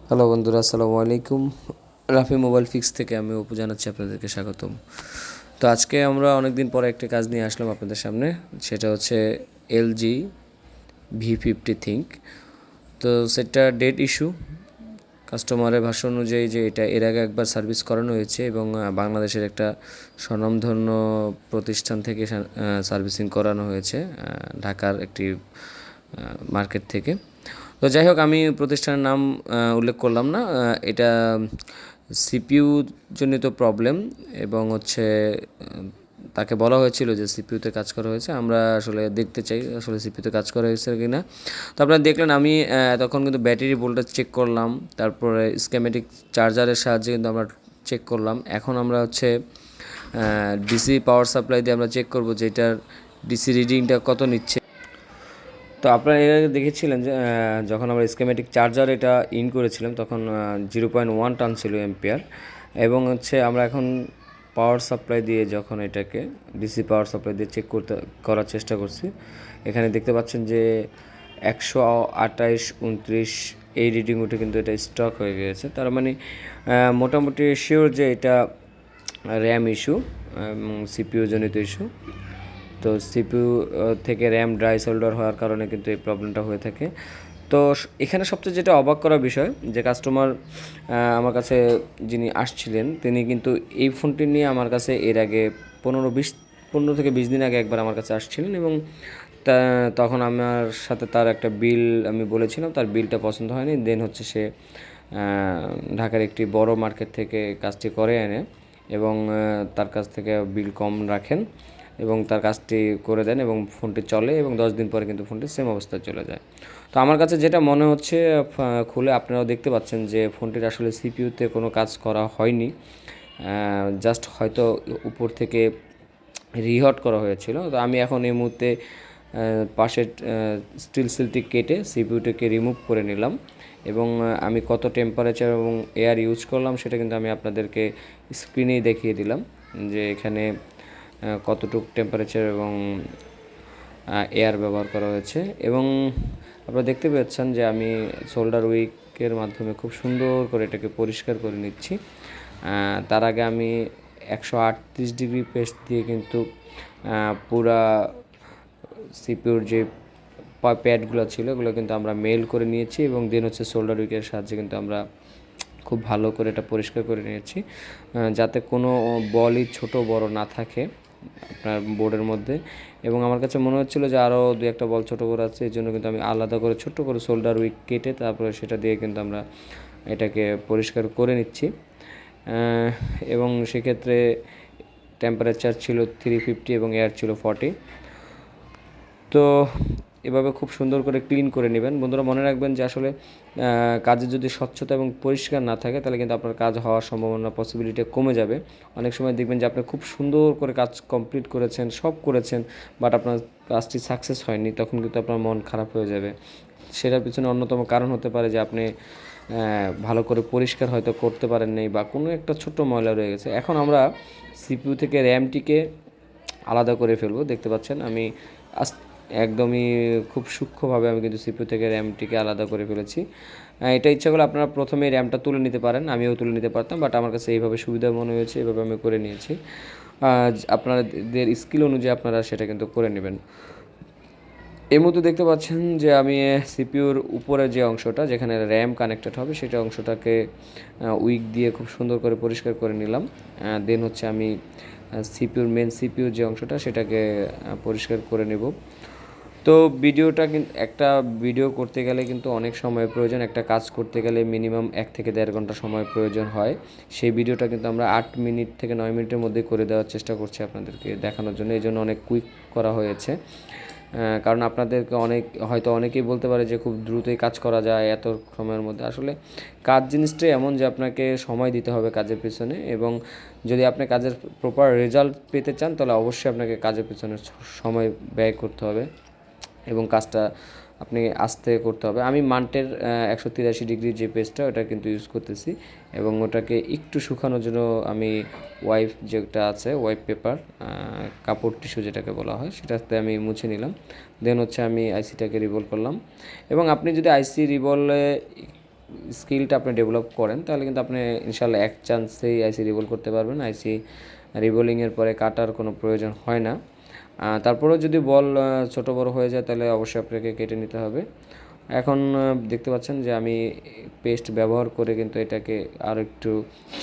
Hello বন্ধুরা, আসসালামু আলাইকুম। রাফি মোবাইল ফিক্স থেকে আমি অপু জানাচ্ছি আপনাদেরকে স্বাগতম। তো আজকে আমরা অনেক দিন পরে একটা কাজ নিয়ে আসলাম আপনাদের সামনে, সেটা হচ্ছে এলজি V50 থিঙ্ক। তো সেটা ডেট ইস্যু, কাস্টমারের ভাষ্য অনুযায়ী যে এটা এর আগে একবার সার্ভিস করানো হয়েছে এবং বাংলাদেশের একটা স্বনামধন্য প্রতিষ্ঠান থেকে সার্ভিসিং করানো হয়েছে, ঢাকার একটি মার্কেট থেকে। তো যাই হোক, আমি প্রতিষ্ঠানের নাম উল্লেখ করলাম না। এটা সিপিইউ জনিত প্রবলেম এবং হচ্ছে তাকে বলা হয়েছিল যে সিপিইউতে কাজ করা হয়েছে। আমরা আসলে দেখতে চাই আসলে সিপিইউতে কাজ করা হয়েছে কি না। তো আপনারা দেখলেন আমি তখন কিন্তু ব্যাটারি ভোল্টেজ চেক করলাম, তারপরে স্কেমেটিক চার্জারের সাহায্যে কিন্তু আমরা চেক করলাম। এখন আমরা হচ্ছে ডিসি পাওয়ার সাপ্লাই দিয়ে আমরা চেক করব যে এটার ডিসি রিডিংটা কত নিচ্ছে। তো আপনারা এর আগে দেখেছিলেন যে যখন আমরা স্কেমেটিক চার্জার এটা ইন করেছিলাম তখন 0.1 টান ছিল এম্পিয়ার, এবং হচ্ছে আমরা এখন পাওয়ার সাপ্লাই দিয়ে যখন এটাকে ডিসি পাওয়ার সাপ্লাই দিয়ে চেক করার চেষ্টা করছি, এখানে দেখতে পাচ্ছেন যে 128-29 এই রিডিং উঠে কিন্তু এটা স্টক হয়ে গিয়েছে। তার মানে মোটামুটি শিওর যে এটা র্যাম ইস্যু এবং সিপিইউ জনিত ইস্যু। তো সিপিইউ থেকে র্যাম ড্রাই সোল্ডার হওয়ার কারণে কিন্তু এই প্রবলেমটা হয়ে থাকে। তো এখানে সবচেয়ে যেটা অবাক করার বিষয় যে কাস্টমার আমার কাছে যিনি আসছিলেন তিনি কিন্তু এই ফোনটি নিয়ে আমার কাছে এর আগে 15 থেকে 20 দিন আগে একবার আমার কাছে আসছিলেন, এবং তখন আমার সাথে তার একটা বিল আমি বলেছিলাম, তার বিলটা পছন্দ হয়নি। দেন হচ্ছে সে ঢাকার একটি বড় মার্কেট থেকে কাজটি করে এনে এবং তার কাছ থেকে বিল কম রাখেন এবং তার কাজটি করে দেন এবং ফোনটি চলে, এবং 10 দিন পরে কিন্তু ফোনটি সেম অবস্থায় চলে যায়। তো আমার কাছে যেটা মনে হচ্ছে, খুলে আপনারাও দেখতে পাচ্ছেন যে ফোনটির আসলে সিপিইউতে কোনো কাজ করা হয়নি, জাস্ট হয়তো উপর থেকে রিহট করা হয়েছিল। তো আমি এখন এই মুহূর্তে পাশের স্টিল সিলটি কেটে সিপিইউটিকে রিমুভ করে নিলাম, এবং আমি কত টেম্পারেচার এবং এয়ার ইউজ করলাম সেটা কিন্তু আমি আপনাদেরকে স্ক্রিনেই দেখিয়ে দিলাম যে এখানে কতটুকু টেম্পারেচার এবং এয়ার ব্যবহার করা হয়েছে। এবং আপনারা দেখতে পাচ্ছেন যে আমি সোল্ডার উইকের মাধ্যমে খুব সুন্দর করে এটাকে পরিষ্কার করে নিচ্ছি। তার আগে আমি 138 ডিগ্রি পেস্ট দিয়ে কিন্তু পুরা সিপিইউর যে প্যাডগুলো ছিল ওগুলো কিন্তু আমরা মেল করে নিয়েছি, এবং দেন হচ্ছে সোল্ডার উইকের সাহায্যে কিন্তু আমরা খুব ভালো করে এটা পরিষ্কার করে নিয়েছি, যাতে কোনো বলই ছোট বড় না থাকে আপনার বোর্ডের মধ্যে। এবং আমার কাছে মনে হচ্ছিলো যে আরও দু একটা বল ছোটো বড় আছে, এই জন্য কিন্তু আমি আলাদা করে ছোট্ট করে সোল্ডার উইক কেটে তারপরে সেটা দিয়ে কিন্তু আমরা এটাকে পরিষ্কার করে নিচ্ছি। এবং সেক্ষেত্রে টেম্পারেচার ছিল 350 এবং এয়ার ছিল 40। তো এভাবে খুব সুন্দর করে ক্লিন করে নেবেন। বন্ধুরা মনে রাখবেন যে আসলে কাজে যদি স্বচ্ছতা এবং পরিষ্কার না থাকে তাহলে কিন্তু আপনার কাজ হওয়ার সম্ভাবনা পসিবিলিটি কমে যাবে। অনেক সময় দেখবেন যে আপনি খুব সুন্দর করে কাজ কমপ্লিট করেছেন, সব করেছেন, বাট আপনার কাজটি সাকসেস হয়নি, তখন কিন্তু আপনার মন খারাপ হয়ে যাবে। সেটার পিছনে অন্যতম কারণ হতে পারে যে আপনি ভালো করে পরিষ্কার হয়তো করতে পারেন নাই, বা কোনো একটা ছোট্ট ময়লা রয়ে গেছে। এখন আমরা সিপিইউ থেকে র্যামটিকে আলাদা করে ফেলবো। দেখতে পাচ্ছেন আমি একদমই খুব সূক্ষ্মভাবে আমি কিন্তু সিপিইউ থেকে র্যামটিকে আলাদা করে ফেলেছি। এটা ইচ্ছা করলে আপনারা প্রথমে র্যামটা তুলে নিতে পারেন, আমিও তুলে নিতে পারতাম, বাট আমার কাছে এইভাবে সুবিধা মনে হয়েছে, এইভাবে আমি করে নিয়েছি। আপনাদের স্কিল অনুযায়ী আপনারা সেটা কিন্তু করে নেবেন। এর মধ্যে দেখতে পাচ্ছেন যে আমি সিপিইউর উপরে যে অংশটা যেখানে র্যাম কানেক্টেড হবে সেটা অংশটাকে উইক দিয়ে খুব সুন্দর করে পরিষ্কার করে নিলাম। দেন হচ্ছে আমি সিপিইউর যে অংশটা সেটাকে পরিষ্কার করে নেব। তো ভিডিওটা কিন্তু একটা ভিডিও করতে গেলে কিন্তু অনেক সময় প্রয়োজন, একটা কাজ করতে গেলে মিনিমাম 1 থেকে 1.5 ঘন্টা সময় প্রয়োজন হয়। সেই ভিডিওটা কিন্তু আমরা 8 মিনিট থেকে 9 মিনিটের মধ্যে করে দেওয়ার চেষ্টা করছি আপনাদেরকে দেখানোর জন্য, এই জন্য অনেক কুইক করা হয়েছে। কারণ আপনাদেরকে হয়তো অনেকেই বলতে পারে যে খুব দ্রুতই কাজ করা যায় এত সময়ের মধ্যে। আসলে কাজ জিনিসটাই এমন যে আপনাকে সময় দিতে হবে কাজের পেছনে, এবং যদি আপনি কাজের প্রপার রেজাল্ট পেতে চান তাহলে অবশ্যই আপনাকে কাজের পেছনে সময় ব্যয় করতে হবে এবং কাজটা আপনি আস্তে করতে হবে। আমি মান্টের 183 ডিগ্রি যে পেস্টটা ওটা কিন্তু ইউজ করতেছি, এবং ওটাকে একটু শুকানোর জন্য আমি যেটা আছে ওয়াইপ পেপার, কাপড় টিস্যু যেটাকে বলা হয়, সেটাতে আমি মুছে নিলাম। দেন হচ্ছে আমি আইসিটাকে রিভলভ করলাম, এবং আপনি যদি আইসি রিভলে স্কিলটা আপনি ডেভেলপ করেন তাহলে কিন্তু আপনি ইনশাল্লাহ এক চান্সেই আইসি রিভল করতে পারবেন। আইসি রিভলিংয়ের পরে কাটার কোনো প্রয়োজন হয় না। তারপরেও যদি বল ছোটো বড়ো হয়ে যায় তাহলে অবশ্যই আপনাকে কেটে নিতে হবে। এখন দেখতে পাচ্ছেন যে আমি পেস্ট ব্যবহার করে কিন্তু এটাকে আরও একটু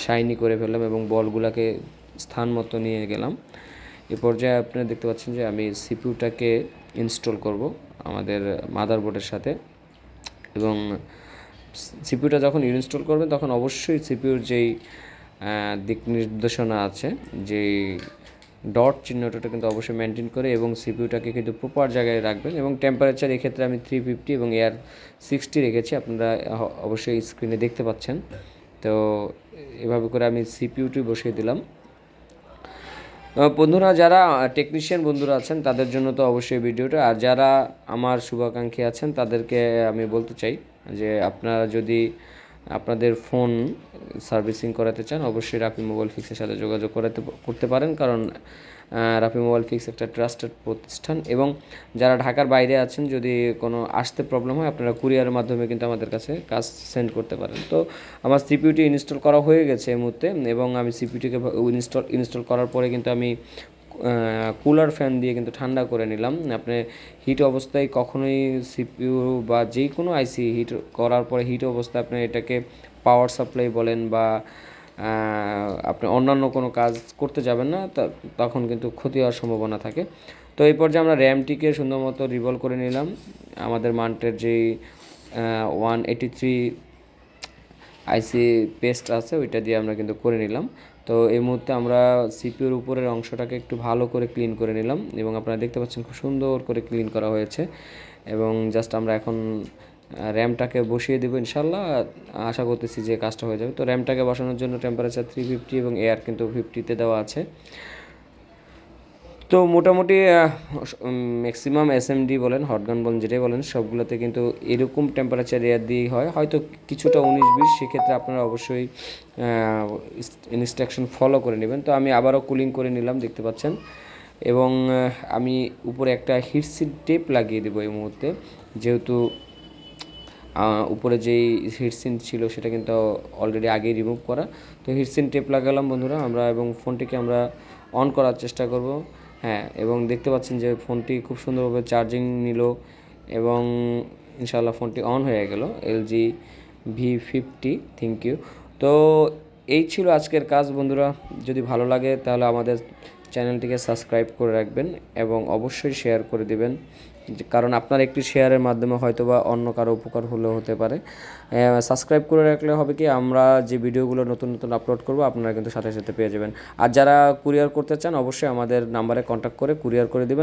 শাইনি করে ফেললাম এবং বলগুলোকে স্থান মতো নিয়ে গেলাম। এ পর্যায়ে আপনারা দেখতে পাচ্ছেন যে আমি সিপিইউটাকে ইনস্টল করব আমাদের মাদারবোর্ডের সাথে। এবং সিপিইউটা যখন ইনস্টল করবেন তখন অবশ্যই সিপিইউর যেই দিক নির্দেশনা আছে, যেই ডট চিহ্নটা কিন্তু অবশ্যই মেনটেন করে এবং সিপিইউটাকে কিন্তু প্রপার জায়গায় রাখবেন। এবং টেম্পারেচার এক্ষেত্রে আমি 350 এবং এয়ার 60 রেখেছি, আপনারা অবশ্যই স্ক্রিনে দেখতে পাচ্ছেন। তো এভাবে করে আমি সিপিইউটি বসিয়ে দিলাম। বন্ধুরা, যারা টেকনিশিয়ান বন্ধুরা আছেন তাদের জন্য তো অবশ্যই ভিডিওটা, আর যারা আমার শুভাকাঙ্ক্ষী আছেন তাদেরকে আমি বলতে চাই যে আপনারা যদি আপনাদের ফোন সার্ভিসিং করাতে চান অবশ্যই রাফি মোবাইল ফিক্সের সাথে যোগাযোগ করতে পারেন, কারণ রাফি মোবাইল ফিক্স একটা ট্রাস্টেড প্রতিষ্ঠান। এবং যারা ঢাকার বাইরে আছেন যদি কোনো আসতে প্রবলেম হয় আপনারা কুরিয়ারের মাধ্যমে কিন্তু আমাদের কাছে কাজ সেন্ড করতে পারেন। তো আমার সিপিইউটি ইনস্টল করা হয়ে গেছে এই মুহূর্তে, এবং আমি সিপিইউটিকে ইনস্টল করার পরে কিন্তু আমি কুলার ফ্যান দিয়ে কিন্তু ঠান্ডা করে নিলাম। আপনি হিট অবস্থায় কখনোই সিপিইউ বা যে কোনো আইসি হিট করার পরে হিট অবস্থায় আপনি এটাকে পাওয়ার সাপ্লাই বলেন বা আপনি অন্যান্য কোনো কাজ করতে যাবেন না, তখন কিন্তু ক্ষতি হওয়ার সম্ভাবনা থাকে। তো এই পর্যায়ে আমরা র্যামটিকে সুন্দর মতো রিভলভ করে নিলাম। আমাদের মান্টের যেই 183 আইসি পেস্ট আছে ওইটা দিয়ে আমরা কিন্তু করে নিলাম। তো এই মুহূর্তে আমরা সিপিইউর উপরের অংশটাকে একটু ভালো করে ক্লিন করে নিলাম এবং আপনারা দেখতে পাচ্ছেন খুব সুন্দর করে ক্লিন করা হয়েছে। এবং জাস্ট আমরা এখন র্যামটাকে বসিয়ে দেবো, ইনশাল্লাহ আশা করতেছি যে কাজটা হয়ে যাবে। তো র্যামটাকে বসানোর জন্য টেম্পারেচার 350 এবং এয়ার কিন্তু 50-তে দেওয়া আছে। তো মোটামুটি ম্যাক্সিমাম এসএমডি বলেন হটগান বলেন যেটাই বলেন সবগুলোতে কিন্তু এরকম টেম্পারেচার এয়ার দিয়েই হয়, হয়তো কিছুটা 19-20, সেক্ষেত্রে আপনারা অবশ্যই ইনস্ট্রাকশন ফলো করে নেবেন। তো আমি আবারও কুলিং করে নিলাম দেখতে পাচ্ছেন, এবং আমি উপরে একটা হিটসিল টেপ লাগিয়ে দেবো এই মুহূর্তে, যেহেতু উপরে যেই হিটসিন ছিল সেটা কিন্তু অলরেডি আগেই রিমুভ করা। তো হিটসিন টেপ লাগালাম বন্ধুরা আমরা, এবং ফোনটিকে আমরা অন করার চেষ্টা করব। হ্যাঁ, এবং দেখতে পাচ্ছেন যে ফোনটি খুব সুন্দরভাবে চার্জিং নিল এবং ইনশাআল্লাহ ফোনটি অন হয়ে গেল। LG V50, thank you. তো এই ছিল আজকের কাজ বন্ধুরা, যদি ভালো লাগে তাহলে আমাদের চ্যানেলটিকে সাবস্ক্রাইব করে রাখবেন এবং অবশ্যই শেয়ার করে দিবেন, কারণ আপনার একটি শেয়ারের মাধ্যমে হয়তো বা অন্য কারো উপকার হলেও হতে পারে। সাবস্ক্রাইব করে রাখলে হবে কি, আমরা যে ভিডিওগুলো নতুন নতুন আপলোড করব আপনারা কিন্তু সাথে সাথে পেয়ে যাবেন। আর যারা কুরিয়ার করতে চান অবশ্যই আমাদের নাম্বারে কন্ট্যাক্ট করে কুরিয়ার করে দেবেন।